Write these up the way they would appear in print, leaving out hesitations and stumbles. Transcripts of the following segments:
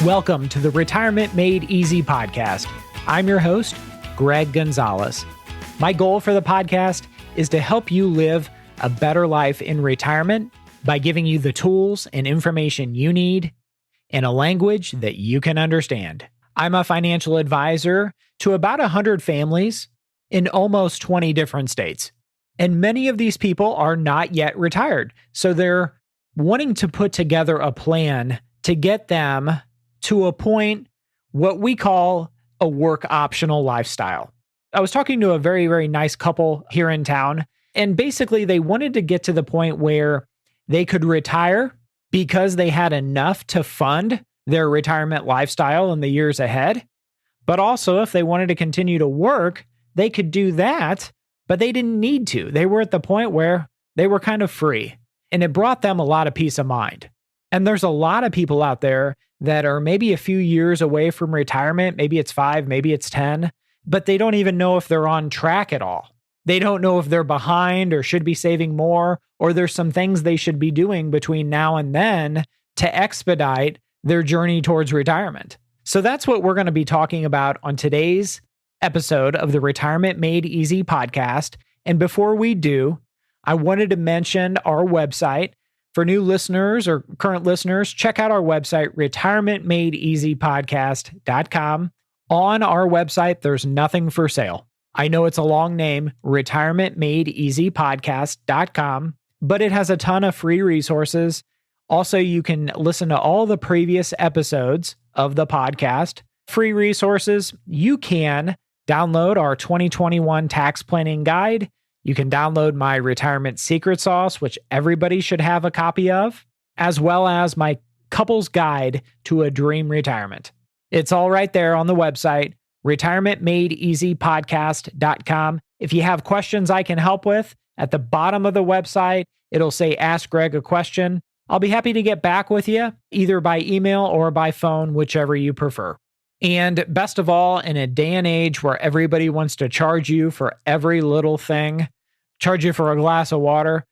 Welcome to the Retirement Made Easy podcast. I'm your host, Greg Gonzalez. My goal for the podcast is to help you live a better life in retirement by giving you the tools and information you need in a language that you can understand. I'm a financial advisor to about 100 families in almost 20 different states. And many of these people are not yet retired. So they're wanting to put together a plan to get them to a point, what we call a work optional lifestyle. I was talking to a very, very nice couple here in town, and basically they wanted to get to the point where they could retire because they had enough to fund their retirement lifestyle in the years ahead. But also, if they wanted to continue to work, they could do that, but they didn't need to. They were at the point where they were kind of free, and it brought them a lot of peace of mind. And there's a lot of people out there that are maybe a few years away from retirement. Maybe it's 5, maybe it's 10, but they don't even know if they're on track at all. They don't know if they're behind or should be saving more, or there's some things they should be doing between now and then to expedite their journey towards retirement. So that's what we're going to be talking about on today's episode of the Retirement Made Easy podcast. And before we do, I wanted to mention our website. For new listeners or current listeners, check out our website, retirementmadeeasypodcast.com. On our website, there's nothing for sale. I know it's a long name, retirementmadeeasypodcast.com, but it has a ton of free resources. Also, you can listen to all the previous episodes of the podcast. Free resources. You can download our 2021 tax planning guide. You can download my retirement secret sauce, which everybody should have a copy of, as well as my couple's guide to a dream retirement. It's all right there on the website, retirementmadeeasypodcast.com. If you have questions I can help with, at the bottom of the website, it'll say Ask Greg a Question. I'll be happy to get back with you, either by email or by phone, whichever you prefer. And best of all, in a day and age where everybody wants to charge you for every little thing, charge you for a glass of water,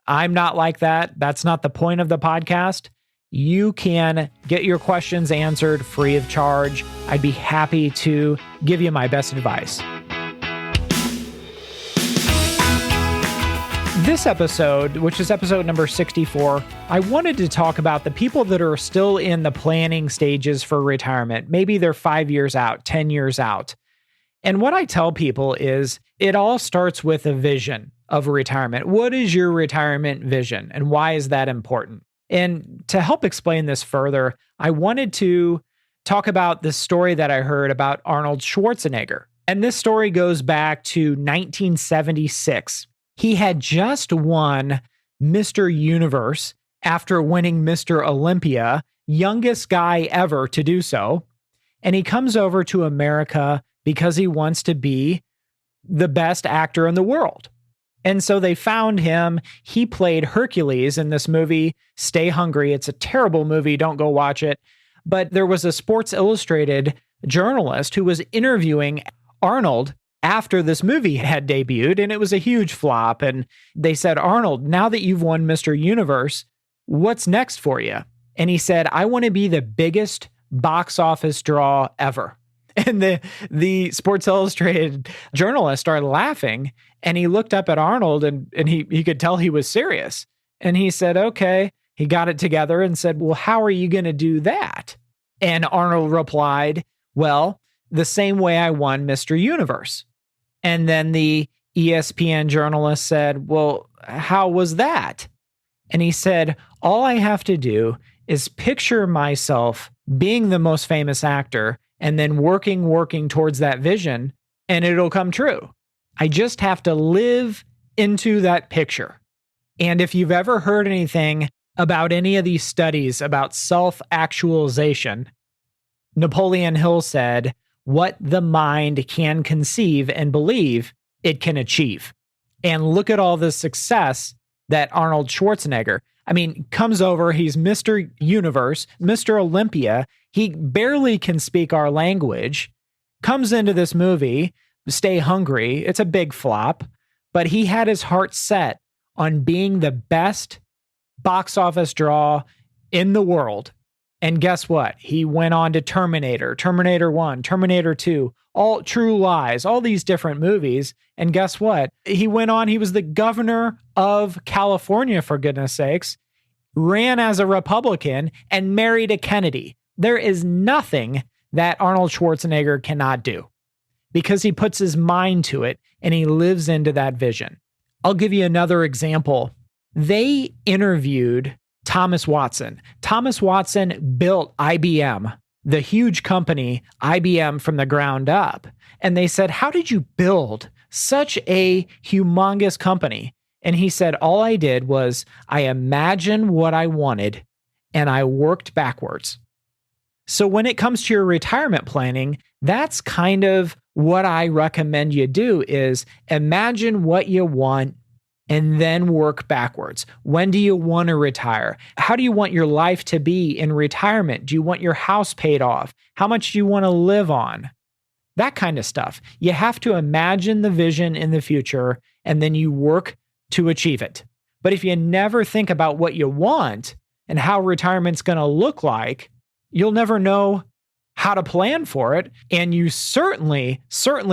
I'm not like that. That's not the point of the podcast. You can get your questions answered free of charge. I'd be happy to give you my best advice. This episode, which is episode number 64, I wanted to talk about the people that are still in the planning stages for retirement. Maybe they're 5 years out, 10 years out. And what I tell people is it all starts with a vision of retirement. What is your retirement vision, and why is that important? And to help explain this further, I wanted to talk about this story that I heard about Arnold Schwarzenegger. And this story goes back to 1976. He had just won Mr. Universe after winning Mr. Olympia, youngest guy ever to do so. And he comes over to America because he wants to be the best actor in the world. And so they found him. He played Hercules in this movie, Stay Hungry. It's a terrible movie. Don't go watch it. But there was a Sports Illustrated journalist who was interviewing Arnold after this movie had debuted, and it was a huge flop. And they said, Arnold, now that you've won Mr. Universe, what's next for you? And he said, I want to be the biggest box office draw ever. And the Sports Illustrated journalist started laughing, and he looked up at Arnold, and he could tell he was serious. And he said, okay. He got it together and said, well, how are you going to do that? And Arnold replied, well, the same way I won Mr. Universe. And then the ESPN journalist said, well, how was that? And he said, all I have to do is picture myself being the most famous actor and then working towards that vision, and it'll come true. I just have to live into that picture. And if you've ever heard anything about any of these studies about self-actualization, Napoleon Hill said, what the mind can conceive and believe, it can achieve. And look at all the success that Arnold Schwarzenegger, comes over, he's Mr. Universe, Mr. Olympia, he barely can speak our language, comes into this movie, Stay Hungry, it's a big flop, but he had his heart set on being the best box office draw in the world. And guess what? He went on to Terminator, Terminator 1, Terminator 2, all True Lies, all these different movies. And guess what? He went on, he was the governor of California, for goodness sakes, ran as a Republican, and married a Kennedy. There is nothing that Arnold Schwarzenegger cannot do because he puts his mind to it and he lives into that vision. I'll give you another example. They interviewed Thomas Watson. Thomas Watson built IBM, the huge company IBM, from the ground up. And they said, how did you build such a humongous company? And he said, all I did was I imagined what I wanted and I worked backwards. So when it comes to your retirement planning, that's kind of what I recommend you do is imagine what you want and then work backwards. When do you want to retire? How do you want your life to be in retirement? Do you want your house paid off? How much do you want to live on? That kind of stuff. You have to imagine the vision in the future and then you work to achieve it. But if you never think about what you want and how retirement's going to look like, you'll never know how to plan for it. And you certainly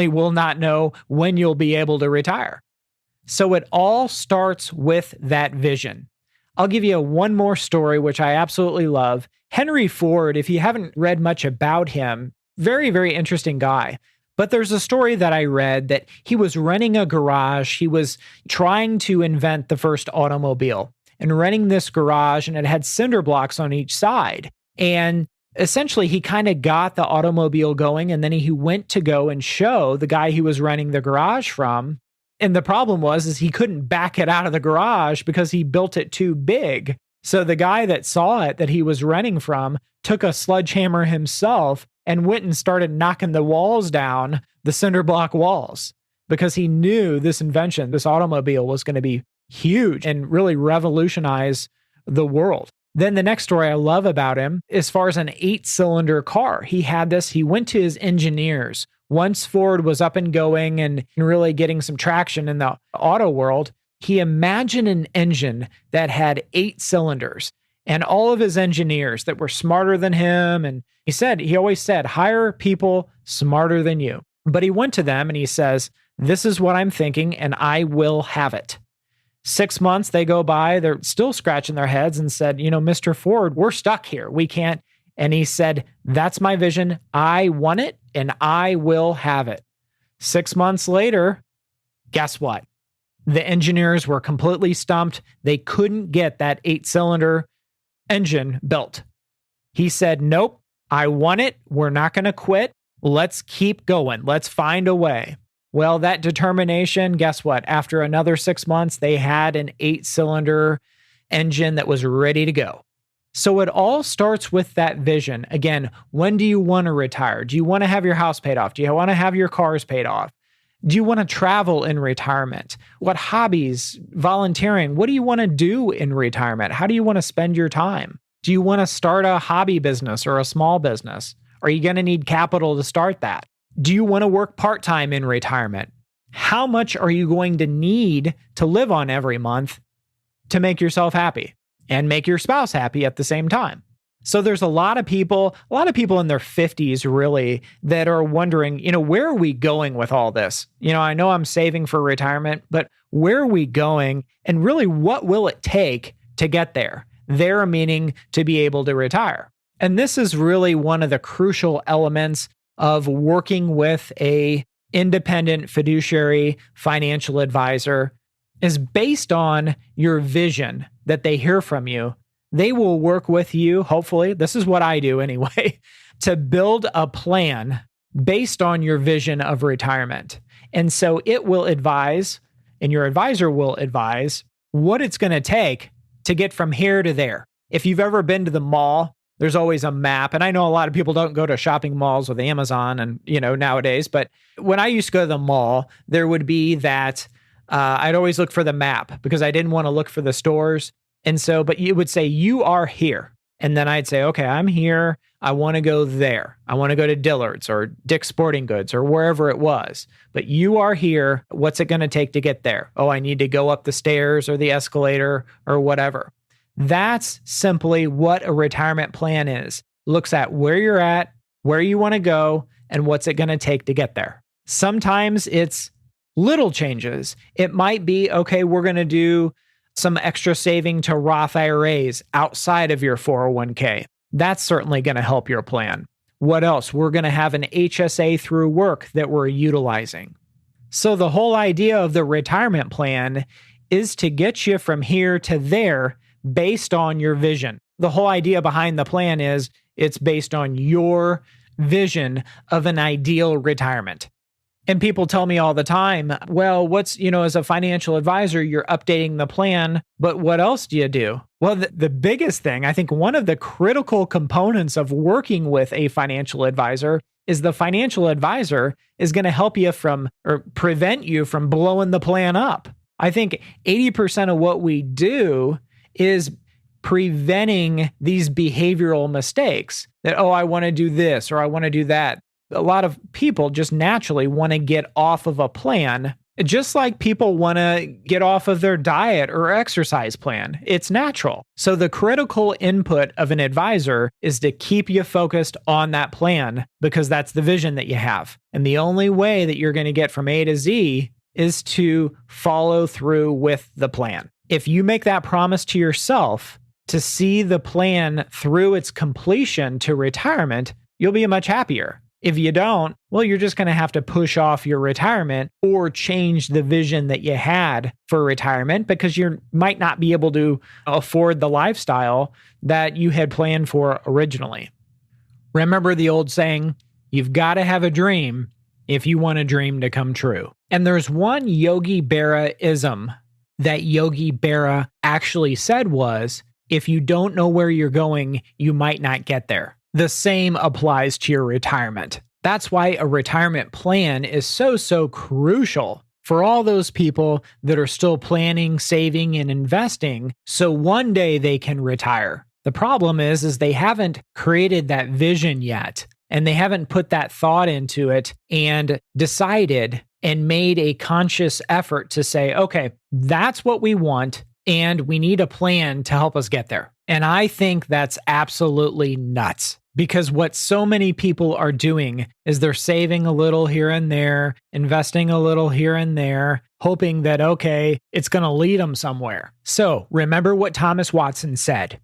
will not know when you'll be able to retire. So it all starts with that vision. I'll give you one more story, which I absolutely love. Henry Ford, if you haven't read much about him, very, very interesting guy. But there's a story that I read that he was renting a garage. He was trying to invent the first automobile and renting this garage, and it had cinder blocks on each side. And essentially, he kind of got the automobile going, and then he went to go and show the guy he was renting the garage from. And the problem was he couldn't back it out of the garage because he built it too big. So the guy that saw it that he was renting from took a sledgehammer himself and went and started knocking the walls down, the cinder block walls, because he knew this invention, this automobile, was going to be huge and really revolutionize the world. Then the next story I love about him, as far as an 8-cylinder car, he had this, he went to his engineers. Once Ford was up and going and really getting some traction in the auto world, he imagined an engine that had 8 cylinders and all of his engineers that were smarter than him. And he always said, hire people smarter than you. But he went to them and he says, this is what I'm thinking and I will have it. 6 months, they go by, they're still scratching their heads and said, Mr. Ford, we're stuck here. We can't. And he said, that's my vision. I want it and I will have it. 6 months later, guess what? The engineers were completely stumped. They couldn't get that 8-cylinder engine built. He said, nope, I want it. We're not going to quit. Let's keep going. Let's find a way. Well, that determination, guess what? After another 6 months, they had an 8-cylinder engine that was ready to go. So it all starts with that vision. Again, when do you want to retire? Do you want to have your house paid off? Do you want to have your cars paid off? Do you want to travel in retirement? What hobbies, volunteering, what do you want to do in retirement? How do you want to spend your time? Do you want to start a hobby business or a small business? Are you going to need capital to start that? Do you want to work part-time in retirement? How much are you going to need to live on every month to make yourself happy and make your spouse happy at the same time? So there's a lot of people in their 50s really that are wondering, where are we going with all this? I know I'm saving for retirement, but where are we going? And really, what will it take to get there? There meaning to be able to retire. And this is really one of the crucial elements of working with a independent fiduciary financial advisor is based on your vision that they hear from you. They will work with you, hopefully, this is what I do anyway, to build a plan based on your vision of retirement. And so it will advise, and your advisor will advise, what it's going to take to get from here to there. If you've ever been to the mall, there's always a map. And I know a lot of people don't go to shopping malls with Amazon and, nowadays. But when I used to go to the mall, there would be that I'd always look for the map because I didn't want to look for the stores. And so, but you would say, you are here. And then I'd say, okay, I'm here. I want to go there. I want to go to Dillard's or Dick's Sporting Goods or wherever it was. But you are here. What's it going to take to get there? Oh, I need to go up the stairs or the escalator or whatever. That's simply what a retirement plan is. Looks at where you're at, where you want to go, and what's it going to take to get there. Sometimes it's little changes. It might be, okay, we're going to do some extra saving to Roth IRAs outside of your 401k. That's certainly going to help your plan. What else? We're going to have an HSA through work that we're utilizing. So the whole idea of the retirement plan is to get you from here to there based on your vision. The whole idea behind the plan is it's based on your vision of an ideal retirement. And people tell me all the time, well, as a financial advisor, you're updating the plan, but what else do you do? Well, the biggest thing, I think one of the critical components of working with a financial advisor is the financial advisor is going to help you prevent you from blowing the plan up. I think 80% of what we do is preventing these behavioral mistakes that, I want to do this or I want to do that. A lot of people just naturally want to get off of a plan, just like people want to get off of their diet or exercise plan. It's natural. So the critical input of an advisor is to keep you focused on that plan because that's the vision that you have. And the only way that you're going to get from A to Z is to follow through with the plan. If you make that promise to yourself to see the plan through its completion to retirement, you'll be much happier. If you don't, well, you're just going to have to push off your retirement or change the vision that you had for retirement because you might not be able to afford the lifestyle that you had planned for originally. Remember the old saying, you've got to have a dream if you want a dream to come true. And there's one Yogi Berra-ism that Yogi Berra actually said was, if you don't know where you're going, you might not get there. The same applies to your retirement. That's why a retirement plan is so crucial for all those people that are still planning, saving, and investing so one day they can retire. The problem is they haven't created that vision yet, and they haven't put that thought into it and decided and made a conscious effort to say, okay, that's what we want, and we need a plan to help us get there. And I think that's absolutely nuts. Because what so many people are doing is they're saving a little here and there, investing a little here and there, hoping that, okay, it's going to lead them somewhere. So remember what Thomas Watson said.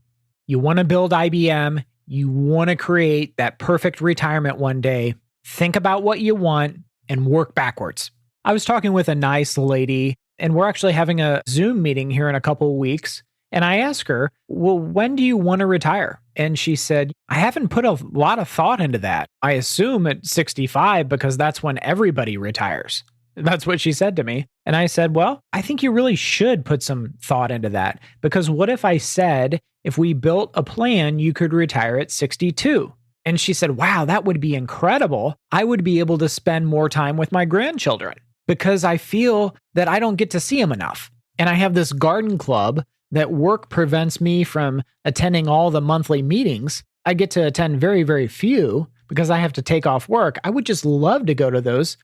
You want to build IBM. You want to create that perfect retirement one day. Think about what you want and work backwards. I was talking with a nice lady, and we're actually having a Zoom meeting here in a couple of weeks. And I asked her, well, when do you want to retire? And she said, I haven't put a lot of thought into that. I assume at 65 because that's when everybody retires. That's what she said to me. And I said, well, I think you really should put some thought into that. Because what if I said, if we built a plan, you could retire at 62? And she said, wow, that would be incredible. I would be able to spend more time with my grandchildren because I feel that I don't get to see them enough. And I have this garden club that work prevents me from attending all the monthly meetings. I get to attend very, very few because I have to take off work. I would just love to go to those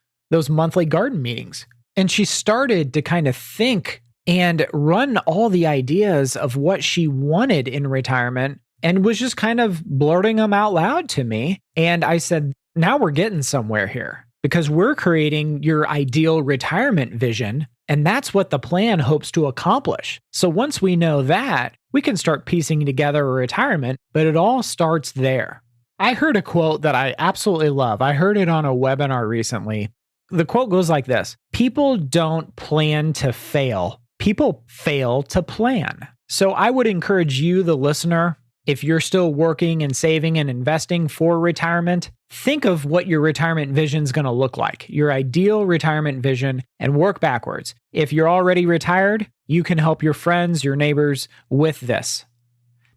monthly garden meetings. And she started to kind of think and run all the ideas of what she wanted in retirement and was just kind of blurting them out loud to me. And I said, now we're getting somewhere here because we're creating your ideal retirement vision. And that's what the plan hopes to accomplish. So once we know that, we can start piecing together a retirement, but it all starts there. I heard a quote that I absolutely love. I heard it on a webinar recently. The quote goes like this: people don't plan to fail. People fail to plan. So I would encourage you, the listener, if you're still working and saving and investing for retirement, think of what your retirement vision is going to look like, your ideal retirement vision, and work backwards. If you're already retired, you can help your friends, your neighbors with this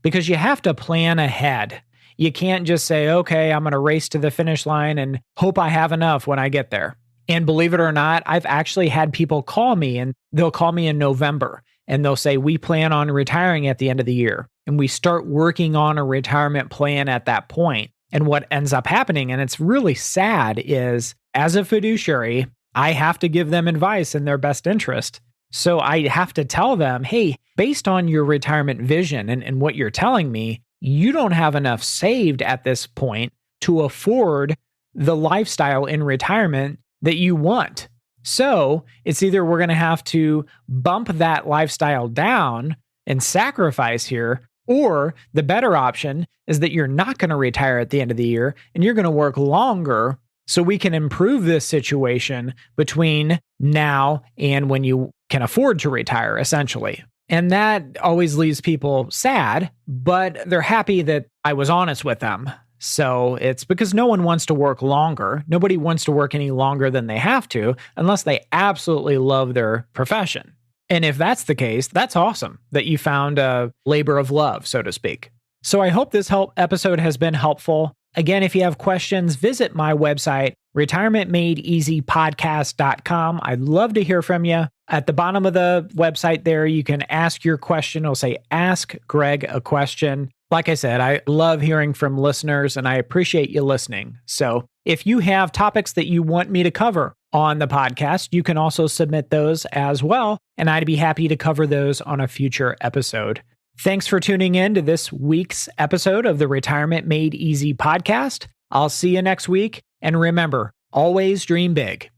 because you have to plan ahead. You can't just say, okay, I'm going to race to the finish line and hope I have enough when I get there. And believe it or not, I've actually had people call me, and they'll call me in November and they'll say, we plan on retiring at the end of the year. And we start working on a retirement plan at that point. And what ends up happening, and it's really sad, is as a fiduciary, I have to give them advice in their best interest. So I have to tell them, hey, based on your retirement vision and what you're telling me, you don't have enough saved at this point to afford the lifestyle in retirement that you want. So it's either we're going to have to bump that lifestyle down and sacrifice here, or the better option is that you're not going to retire at the end of the year and you're going to work longer so we can improve this situation between now and when you can afford to retire, essentially. And that always leaves people sad, but they're happy that I was honest with them. So it's because no one wants to work longer. Nobody wants to work any longer than they have to, unless they absolutely love their profession. And if that's the case, that's awesome that you found a labor of love, so to speak. So I hope this episode has been helpful. Again, if you have questions, visit my website, retirementmadeeasypodcast.com. I'd love to hear from you. At the bottom of the website there, you can ask your question. It'll say, Ask Greg a Question. Like I said, I love hearing from listeners and I appreciate you listening. So if you have topics that you want me to cover on the podcast, you can also submit those as well. And I'd be happy to cover those on a future episode. Thanks for tuning in to this week's episode of the Retirement Made Easy podcast. I'll see you next week. And remember, always dream big.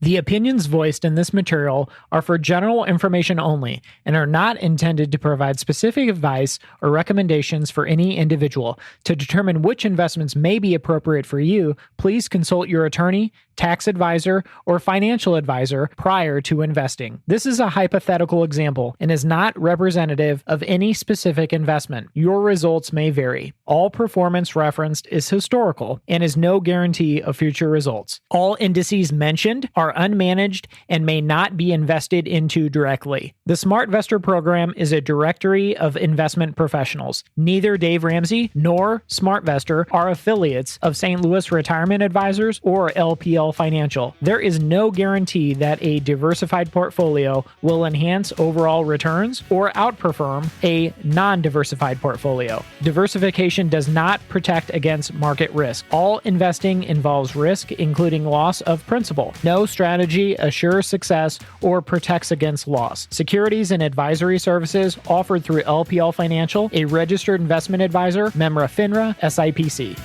The opinions voiced in this material are for general information only and are not intended to provide specific advice or recommendations for any individual. To determine which investments may be appropriate for you, please consult your attorney, tax advisor, or financial advisor prior to investing. This is a hypothetical example and is not representative of any specific investment. Your results may vary. All performance referenced is historical and is no guarantee of future results. All indices mentioned are unmanaged and may not be invested into directly. The SmartVestor program is a directory of investment professionals. Neither Dave Ramsey nor SmartVestor are affiliates of St. Louis Retirement Advisors or LPL Financial. There is no guarantee that a diversified portfolio will enhance overall returns or outperform a non-diversified portfolio. Diversification does not protect against market risk. All investing involves risk, including loss of principal. No strategy assures success or protects against loss. Securities and advisory services offered through LPL Financial, a registered investment advisor, member FINRA, SIPC.